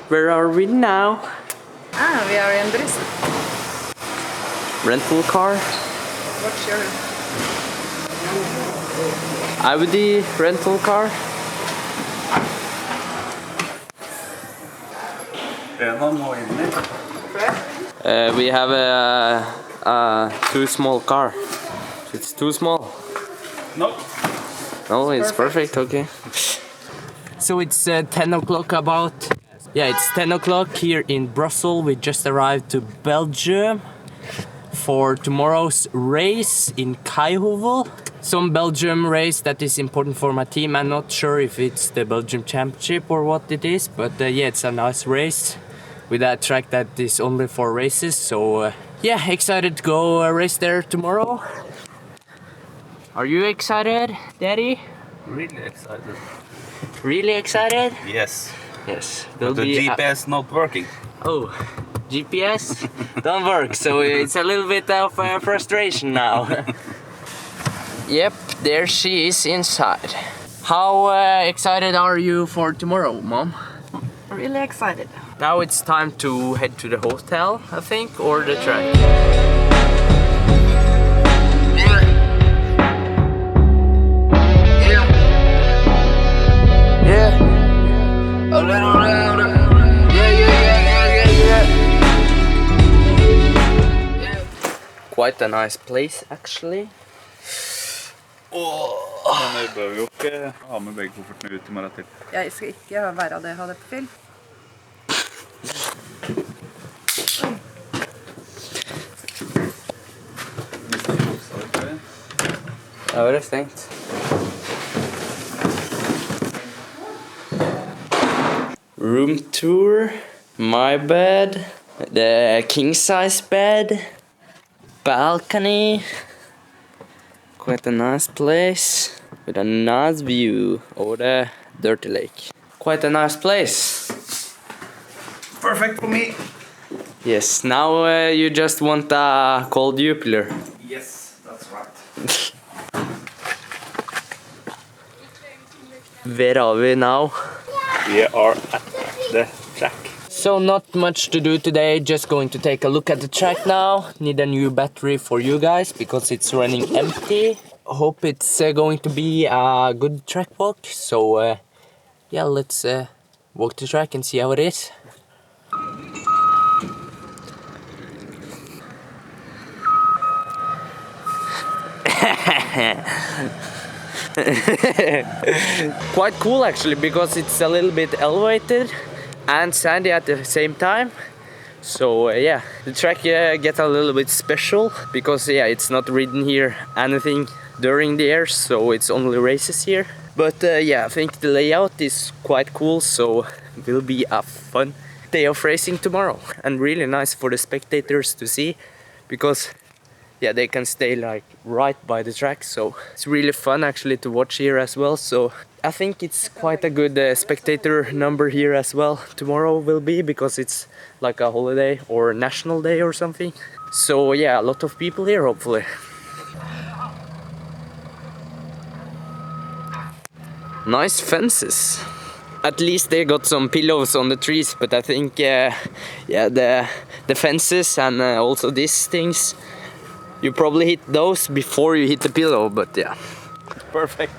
Where are we now? We are in Bristol. Rental car? What's your... Audi rental car? We have a too small car. It's too small. No. No, it's perfect. Okay. So it's 10 o'clock about. Yeah, it's 10 o'clock here in Brussels. We just arrived to Belgium for tomorrow's race in Kaihovel. Some Belgium race that is important for my team. I'm not sure if it's the Belgium Championship or what it is, but yeah, it's a nice race with a track that is only for races. So yeah, excited to go race there tomorrow. Are you excited, Daddy? Really excited. Really excited? Yes. Yes. But the GPS not working. Oh, GPS don't work, so it's a little bit of frustration now. Yep, there she is inside. How excited are you for tomorrow, Mom? Really excited. Now it's time to head to the hotel, I think, or the track. A little louder. Yeah. Quite a nice place, actually. Men vi bør jo ikke ha med begge koffertene ut i morgen til. Jeg skal ikke være det, ha det på film. Ja, det er stengt. Room tour, my bed, the king size bed, balcony. Quite a nice place with a nice view over the dirty lake. Quite a nice place. Perfect for me. Yes, now you just want a cold Jupiler. Yes, that's right. Where are we now? We are at the track. So not much to do today, just going to take a look at the track now. Need a new battery for you guys because it's running empty. Hope it's going to be a good track walk. So yeah, let's walk the track and see how it is. Quite cool actually, because it's a little bit elevated and sandy at the same time. So yeah, the track gets a little bit special because yeah, it's not ridden here anything during the year, so it's only races here. But yeah, I think the layout is quite cool, so it will be a fun day of racing tomorrow and really nice for the spectators to see, because yeah, they can stay like right by the track, so it's really fun actually to watch here as well. So I think it's quite a good spectator number here as well tomorrow will be, because it's like a holiday or national day or something. So yeah, a lot of people here hopefully. Nice fences. At least they got some pillows on the trees, but I think yeah, the fences and also these things, you probably hit those before you hit the pillow, but yeah. Perfect.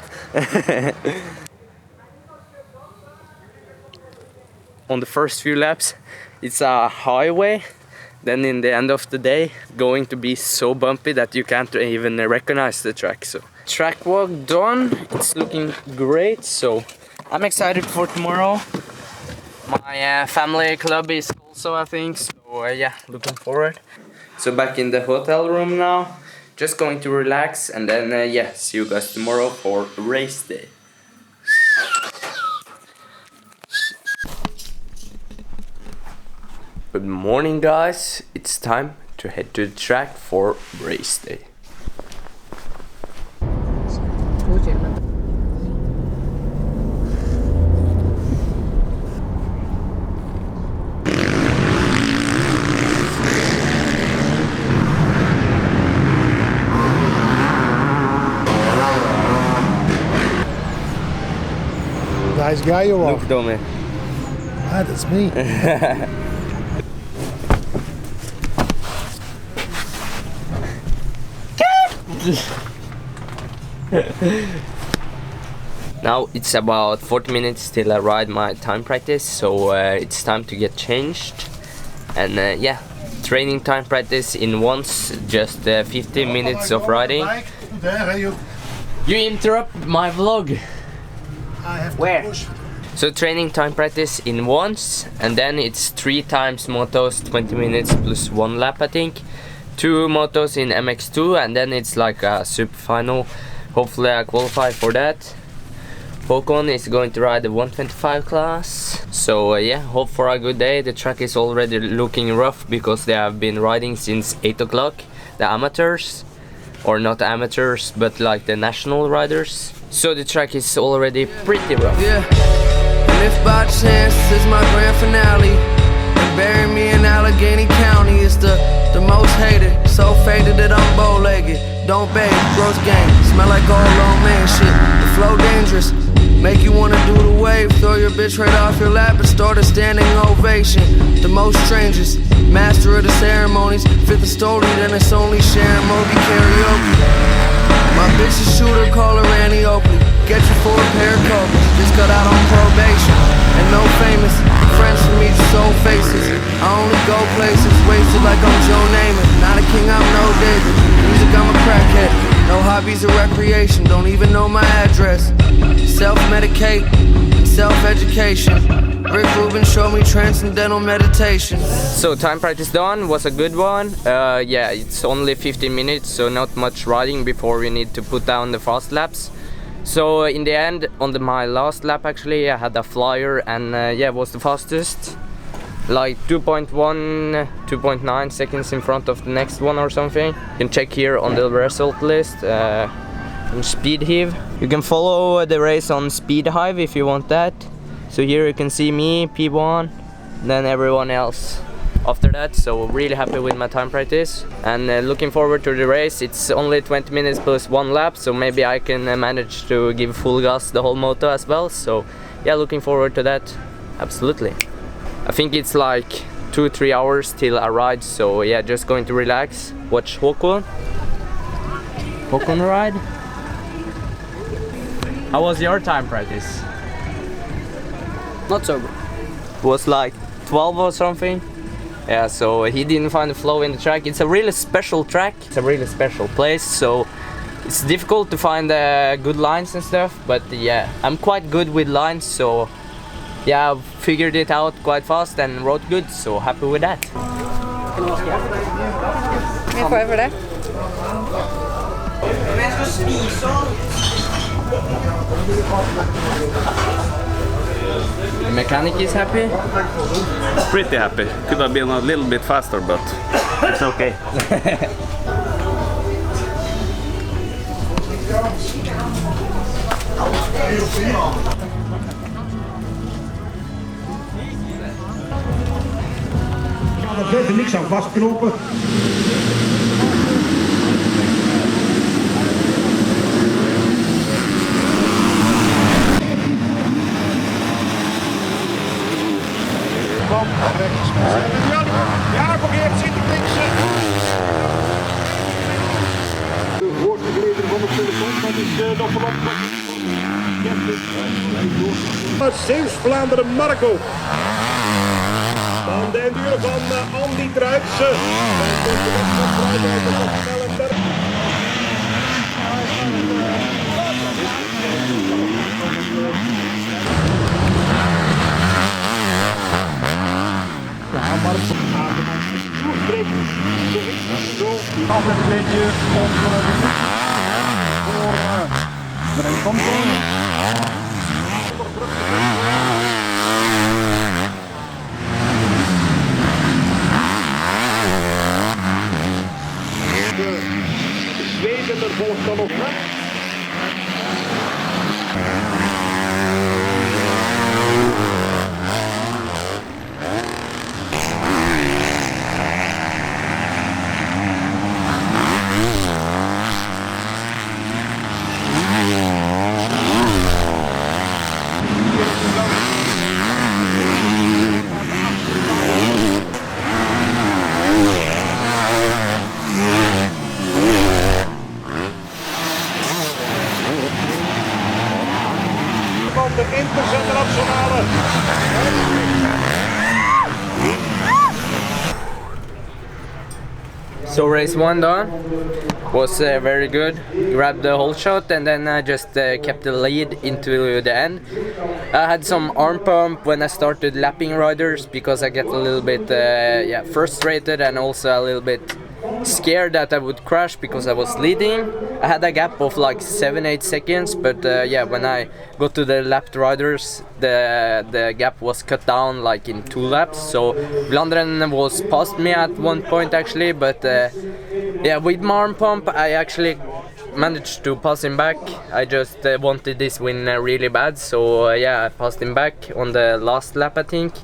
On the first few laps, it's a highway. Then in the end of the day, going to be so bumpy that you can't even recognize the track. So track walk done. It's looking great. So I'm excited for tomorrow. My family club is also, I think. So yeah, looking forward. So back in the hotel room now, just going to relax and then yeah, see you guys tomorrow for race day. Good morning guys, it's time to head to the track for race day. Nice guy or what? Look, Domi. Ah, that's me. Now it's about 40 minutes till I ride my time practice, so it's time to get changed. And yeah, training time practice in once, just 15 minutes of riding. You interrupt my vlog. I have to Where? push. So training time practice in once, and then it's 3 times motos, 20 minutes plus 1 lap I think. 2 motos in MX2, and then it's like a super final. Hopefully I qualify for that. Håkon is going to ride the 125 class. So yeah, hope for a good day. The track is already looking rough because they have been riding since 8 o'clock. The amateurs, or not amateurs, but like the national riders. So the track is already pretty rough. Yeah, and if by chance this is my grand finale, and bury me in Allegheny County, it's the most hated, so faded that I'm bow-legged. Don't beg, gross game, smell like all long man shit. The flow dangerous, make you wanna do the wave, throw your bitch right off your lap and start a standing ovation. The most strangest, master of the ceremonies, fifth a story, then it's only Sharon Moby karaoke. My bitch is shooter, call her Annie Oakley. Get you for a pair of Kobe, just got out on probation. And no famous friends for me, just old faces. I only go places, wasted like I'm Joe Namath. Not a king, I'm no David. Music, I'm a crackhead. No hobbies or recreation, don't even know my address. Self-medicate, self-education. Rick Rubin showed me transcendental meditation. So time practice done, was a good one. Yeah, it's only 15 minutes, so not much riding before we need to put down the fast laps. So in the end, on my last lap actually, I had a flyer and yeah, was the fastest. Like 2.1, 2.9 seconds in front of the next one or something. You can check here on the result list. On Speed Hive. You can follow the race on Speed Hive if you want that. So here you can see me, P1, then everyone else after that. So really happy with my time practice and looking forward to the race. It's only 20 minutes plus 1 lap, so maybe I can manage to give full gas the whole moto as well. So yeah, looking forward to that, absolutely. I think it's like 2-3 hours till I ride, so yeah, just going to relax, watch Håkon ride. How was your time practice? Not so good. Was like 12 or something. Yeah, so he didn't find the flow in the track. It's a really special track. It's a really special place, so it's difficult to find good lines and stuff. But yeah, I'm quite good with lines, so yeah, I've figured it out quite fast and rode good, so happy with that. Vi får for det. The mechanic is happy? Pretty happy. Could have been a little bit faster, but it's okay. Er verder niks aan vastknopen. Ja, probeert zit te fixen. De voorste geleden van de telefoon, dat is nog voorop. Zeeuws-Vlaanderen Marco. Dan de endure van Andy Truijkse. Zweden er volgt dan nog net. de internationale. So race 1 done, was very good, grabbed the whole shot and then I just kept the lead into the end. I had some arm pump when I started lapping riders because I get a little bit frustrated and also a little bit scared that I would crash because I was leading. I had a gap of like 7-8 seconds, but when I got to the lapped riders, the gap was cut down like in 2 laps. So Vlanderen was past me at one point actually, but with my arm pump I actually managed to pass him back. I just wanted this win really bad, so I passed him back on the last lap I think.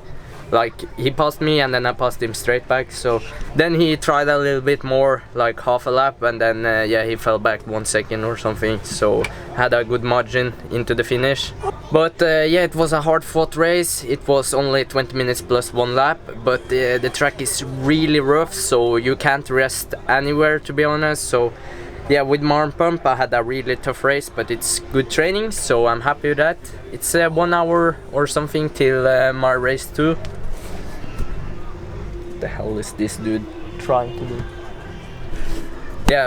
Like he passed me and then I passed him straight back, so then he tried a little bit more, like half a lap, and then he fell back 1 second or something, so had a good margin into the finish. But it was a hard fought race. It was only 20 minutes plus 1 lap, but the track is really rough, so you can't rest anywhere to be honest. So with my arm pump I had a really tough race, but it's good training, so I'm happy with that. It's 1 hour or something till my race 2. The hell is this dude trying to do?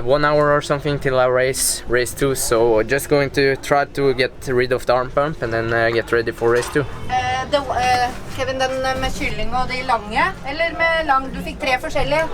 1 hour or something till I race 2, so just going to try to get rid of the arm pump and then get ready for race 2. Kevin, den med kylling og de lange, eller med lang, du fikk 3 forskjellige.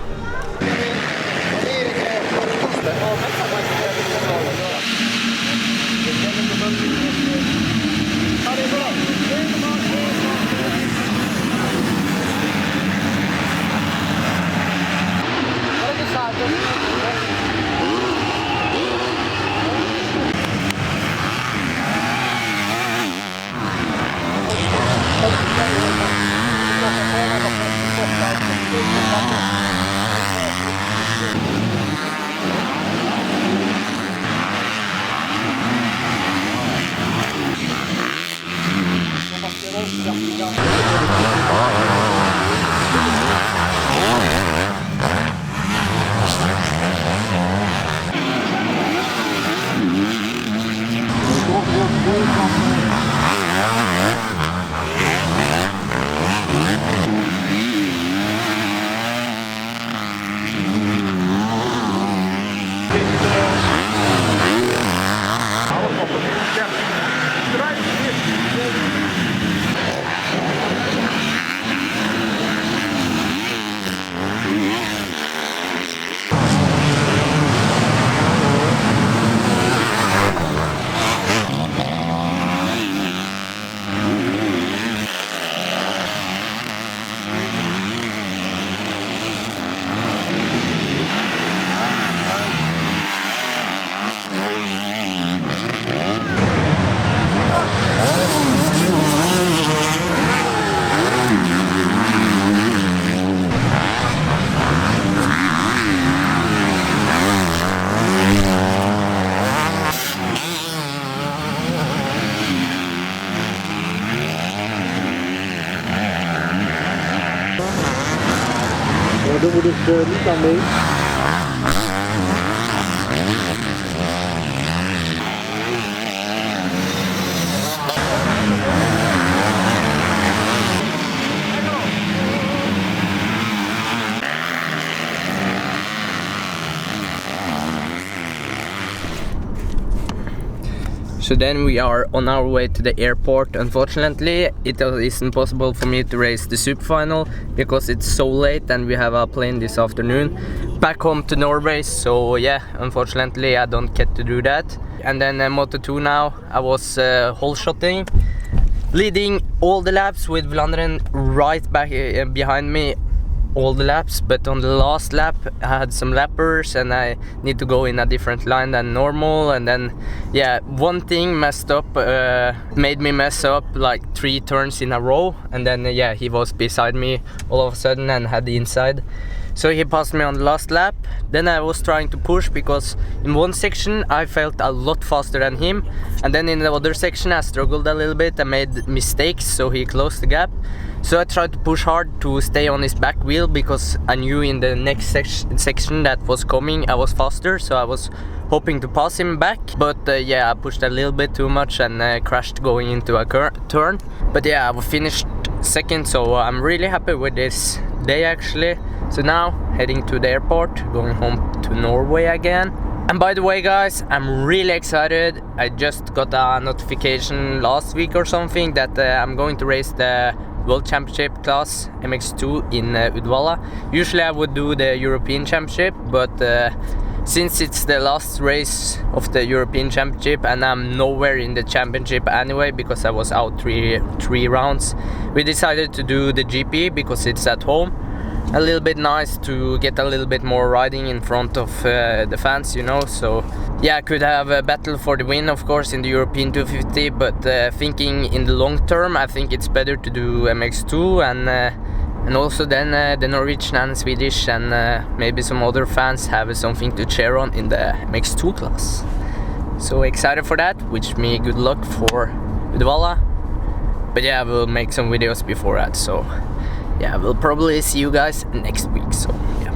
Doen we dus niet aan mee. So then we are on our way to the airport. Unfortunately, it isn't possible for me to race the super final because it's so late and we have a plane this afternoon back home to Norway. So unfortunately I don't get to do that. And then Moto2 now, I was hole shotting, leading all the laps with Vlanderen right back behind me all the laps, but on the last lap I had some lappers and I need to go in a different line than normal, and then one thing messed up, made me mess up like 3 turns in a row, and then he was beside me all of a sudden and had the inside. So he passed me on the last lap. Then I was trying to push because in one section I felt a lot faster than him, and then in the other section I struggled a little bit and made mistakes, so he closed the gap. So I tried to push hard to stay on his back wheel because I knew in the next section that was coming I was faster, so I was hoping to pass him back. But yeah, I pushed a little bit too much and crashed going into a turn. But yeah, I finished second, so I'm really happy with this day actually. So now heading to the airport, going home to Norway again. And by the way guys, I'm really excited. I just got a notification last week or something that I'm going to race the World Championship class MX2 in Uddevalla. Usually I would do the European Championship, but since it's the last race of the European Championship and I'm nowhere in the championship anyway because I was out three rounds, we decided to do the GP because it's at home. A little bit nice to get a little bit more riding in front of the fans, you know. So yeah, I could have a battle for the win of course in the European 250, but thinking in the long term I think it's better to do MX2 and also then the Norwegian and Swedish and maybe some other fans have something to cheer on in the MX2 class. So excited for that, wish me good luck for Uddevalla. But yeah, we'll make some videos before that, so yeah, we'll probably see you guys next week, so yeah.